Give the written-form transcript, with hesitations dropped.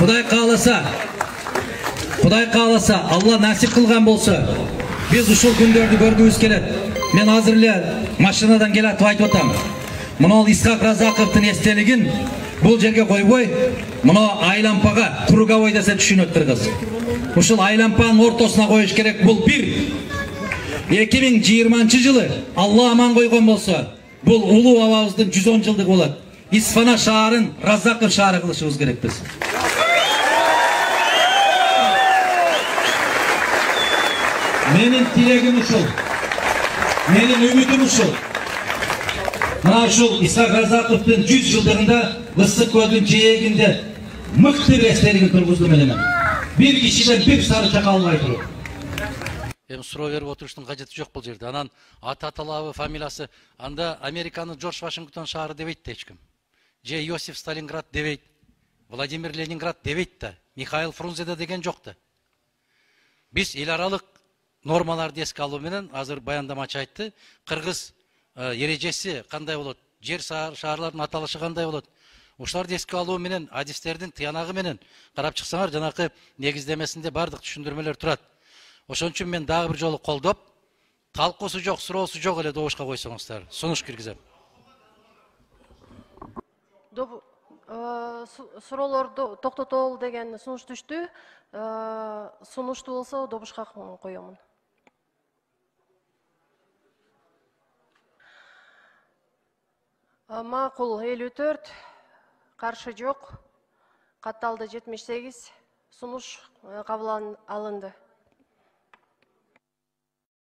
Құдай қаласа, Алла насип қылған болса, біз ушул күндөрдү көргүбүз келет. Мен азыр эле машинадан келатып айтып атам. Мына Исхак Разаковдун эстелигин бул жерге койбой, мына айлампага круговой десе түшүнөт кыргыз. Ушул айлампанын ортосуна коюш керек. Бул 2020-жылы Алла аман койгон болсо, бул улуу бабабыздын 110 жылдыгы болот. Исфана шаарын Разаков шаары кылышыбыз керек биз. Менин тилегим ушул. Менин үмүтүм ушул. Мына ушул Исхак Разаковдун 100 жылдыгында Ысык көлдүн жээгинде мыкты бир эстелигин тургуздум эле. Бир кишиден бир сары чака албай туруп. Суроо берип отуруштун кажети жок бул жерде. Анан ата-аталабы, фамилиясы, анда Американы Джордж Вашингтон шаары дебейт да эч ким. Же Иосиф Сталинград дебейт, Владимир Ленинград дебейт да, Михаил Фрунзе деген жок да. Биз эл аралык нормаларды эске алуу менен азыр баяндамачы айтты. Кыргыз эрежеси кандай болот? Жер шаарлардын аталышы кандай болот? Ушуларды эске алуу менен, адистердин тыянагы менен карап чыксаңар, жанакы негиздемесинде бардык түшүндүрмөлөр турат. Ошон үчүн мен дагы бир жолу колдоп, талкуусу жок, суроосу жок эле добушка койсоңуздар. Сунуш киргизем. Суроолорду токтотолу деген сунуш түштү. Сунуштуу болсо добушка коёмун. Макул 54, каршы жок. Катталды 78. Сунуш кабыл алынды.